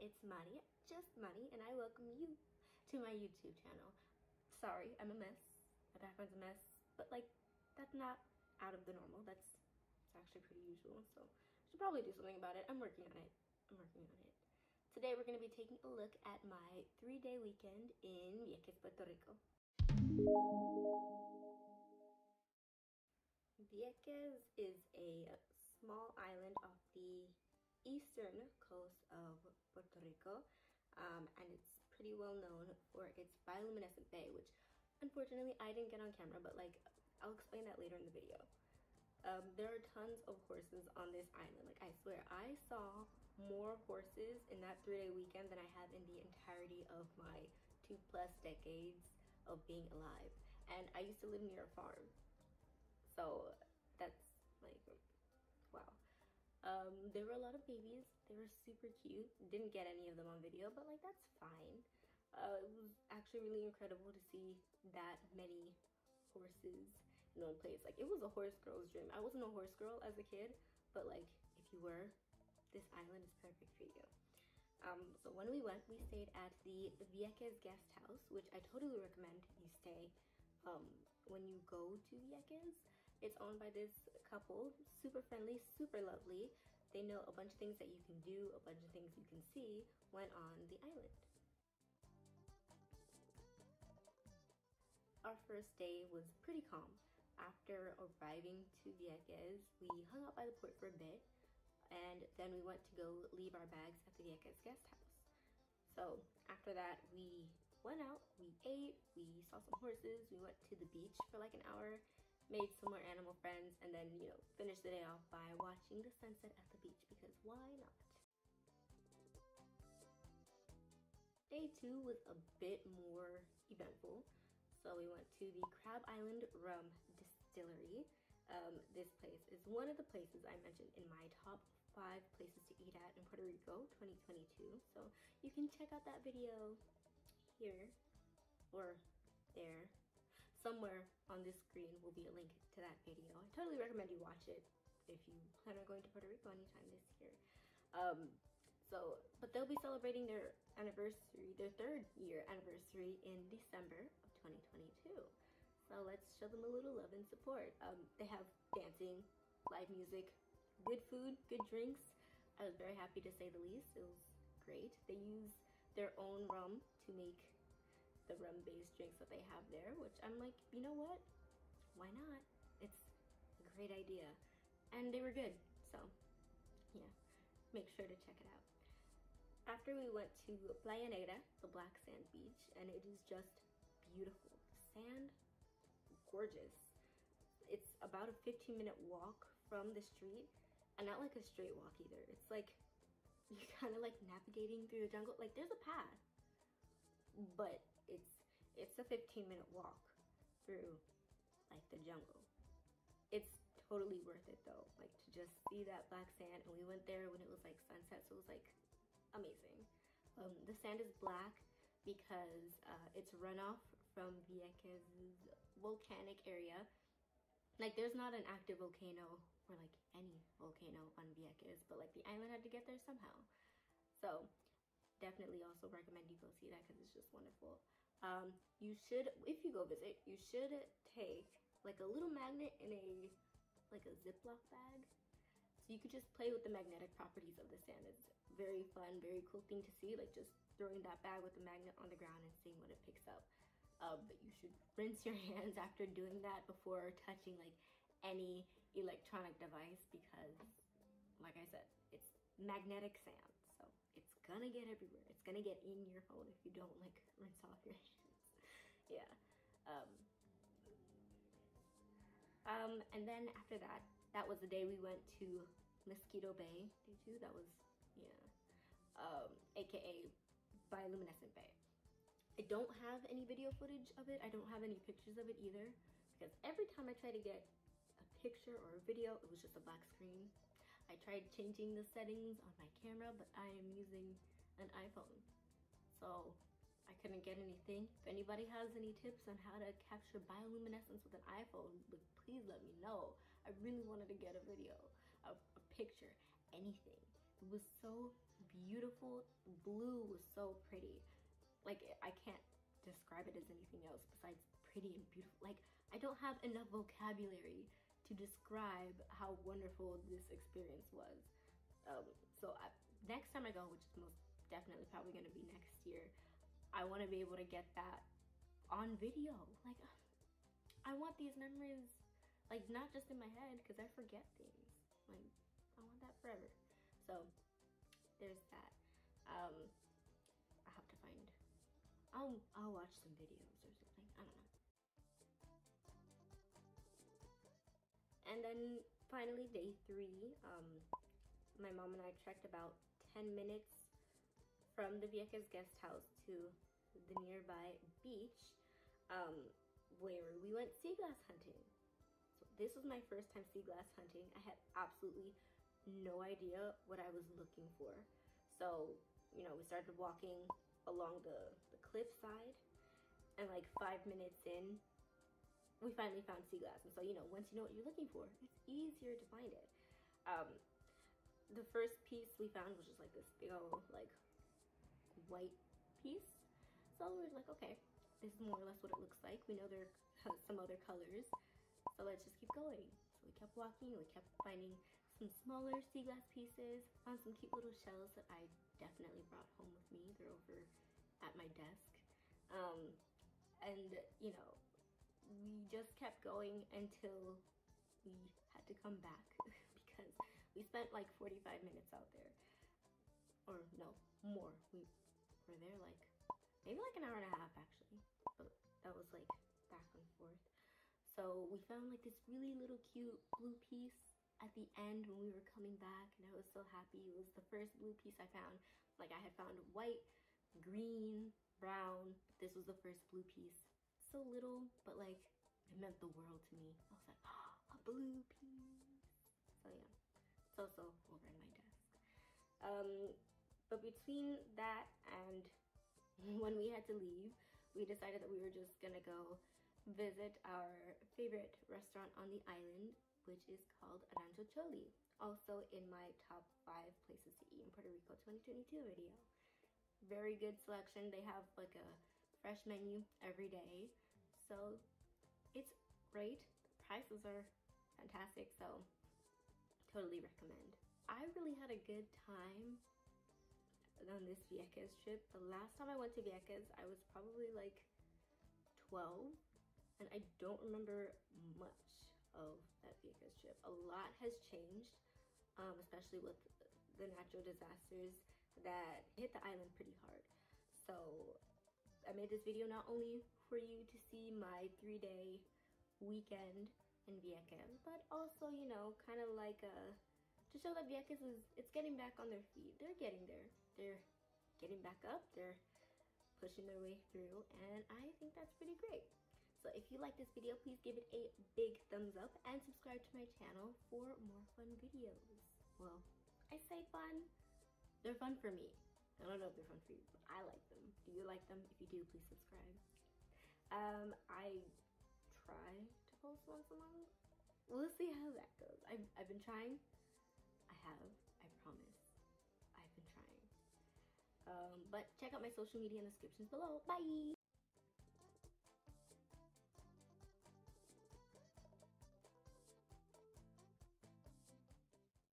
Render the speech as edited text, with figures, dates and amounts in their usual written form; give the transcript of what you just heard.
it's Mari, just Mari, and I welcome you to my YouTube channel. Sorry, I'm a mess. My background's a mess, but like, that's not out of the normal. It's actually pretty usual, so I should probably do something about it. I'm working on it. Today we're going to be taking a look at my 3-day weekend in Vieques, Puerto Rico. Vieques is a small island off the eastern coast of Puerto Rico, and it's pretty well known for its bioluminescent bay, which unfortunately I didn't get on camera, but like I'll explain that later in the video. There are tons of horses on this island. Like, I swear I saw more horses in that 3-day weekend than I have in the entirety of my 2+ decades of being alive. And I used to live near a farm, so that's like, wow. There were a lot of babies. They were super cute. Didn't get any of them on video, but like, that's fine. It was actually really incredible to see that many horses in one place. Like, it was a horse girl's dream. I wasn't a horse girl as a kid, but like, if you were, this island is perfect for you. So when we went, we stayed at the Vieques guest house, which I totally recommend you stay when you go to Vieques. It's owned by this couple, super friendly, super lovely. They know a bunch of things that you can do, a bunch of things you can see when on the island. Our first day was pretty calm. After arriving to Vieques, we hung out by the port for a bit, and then we went to go leave our bags at the Vieques guest house. So after that, we went out, we ate, we saw some horses, we went to the beach for like an hour, made some more animal friends, and then, you know, finished the day off by watching the sunset at the beach, because why not? Day 2 was a bit more eventful. So we went to the Crab Island Rum Distillery. This place is one of the places I mentioned in my top 5 places to eat at in Puerto Rico 2022. So you can check out that video here or there. Somewhere on this screen will be a link to that video. I totally recommend you watch it if you plan on going to Puerto Rico anytime this year. But they'll be celebrating their anniversary, their 3rd year anniversary in December of 2022. So let's show them a little love and support. They have dancing, live music, good food, good drinks. I was very happy to say the least. It was great. They use their own rum to make the rum-based drinks that they have there, which I'm like, you know what? Why not? It's a great idea. And they were good, so yeah, make sure to check it out. After we went to Playa Negra, the black sand beach, and it is just beautiful. The sand, gorgeous. It's about a 15-minute walk from the street, and not like a straight walk either. It's like you're kind of like navigating through the jungle. Like, there's a path, but it's a 15-minute walk through like the jungle. It's totally worth it though, like to just see that black sand. And we went there when it was like sunset, so it was like amazing. The sand is black because it's runoff from Vieques' volcanic area. Like, there's not an active volcano or like any volcano on Vieques, but like the island had to get there somehow. So definitely also recommend you go see that because it's just wonderful. You should, if you go visit, you should take like a little magnet in a Ziploc bag, so you could just play with the magnetic properties of the sand. It's very fun, very cool thing to see, like just throwing that bag with the magnet on the ground and seeing what it picks up. But you should rinse your hands after doing that before touching like any electronic device, because like I said, it's magnetic sand, so it's gonna get everywhere. It's gonna get in your phone if you don't like rinse off your hands. Yeah. And then after that, that was the day we went to Mosquito Bay. Day 2, that was, yeah, aka Bioluminescent Bay. I don't have any video footage of it. I don't have any pictures of it either, because every time I try to get a picture or a video, it was just a black screen. I tried changing the settings on my camera, but I am using an iPhone, so I couldn't get anything. If anybody has any tips on how to capture bioluminescence with an iPhone, please let me know. I really wanted to get a video, a picture, anything. It was so beautiful. Blue was so pretty. Like, I can't describe it as anything else besides pretty and beautiful. Like, I don't have enough vocabulary to describe how wonderful this experience was. Next time I go, which is most definitely probably going to be next year, I want to be able to get that on video. Like, I want these memories, like, not just in my head, because I forget things. Like, I want that forever. So there's that. I have to find, I'll watch some videos or something, I don't know. And then finally, day 3, my mom and I trekked about 10 minutes from the Vieques guest house to the nearby beach, where we went sea glass hunting. So this was my first time sea glass hunting. I had absolutely no idea what I was looking for. So, you know, we started walking along the cliff side, and like 5 minutes in, we finally found sea glass. And so, you know, once you know what you're looking for, it's easier to find it. The first piece we found was just like this big old like white piece. So we were like, okay, this is more or less what it looks like. We know there are some other colors, so let's just keep going. So we kept walking, we kept finding some smaller sea glass pieces, found some cute little shells that I definitely brought home with me. They're over at my desk. And you know, we just kept going until we had to come back because we spent like 45 minutes out there. Or no, more. We were there like, maybe like an hour and a half actually. But that was like back and forth. So we found like this really little cute blue piece at the end when we were coming back, and I was so happy. It was the first blue piece I found. Like, I had found white, green, brown. This was the first blue piece. So little, but like, it meant the world to me. I was like, oh, a blue piece. So yeah, it's also over in my desk. But between that and when we had to leave, we decided that we were just gonna go visit our favorite restaurant on the island, which is called Rancho Choli. Also in my top 5 places to eat in Puerto Rico 2022 video. Very good selection. They have like a fresh menu every day, so it's great. The prices are fantastic, so totally recommend. I really had a good time on this Vieques trip. The last time I went to Vieques, I was probably like 12, and I don't remember much of that Vieques trip. A lot has changed, especially with the natural disasters that hit the island pretty hard. So I made this video not only for you to see my 3-day weekend in Vieques, but also, you know, kind of like to show that Vieques it's getting back on their feet. They're getting there. They're getting back up. They're pushing their way through, and I think that's pretty great. So if you like this video, please give it a big thumbs up and subscribe to my channel for more fun videos. Well, I say fun. They're fun for me. I don't know if they're fun for you, but I like them. Do you like them? If you do, please subscribe. I try to post once a month. We'll see how that goes. I've been trying. I promise. I've been trying. But check out my social media in the descriptions below. Bye!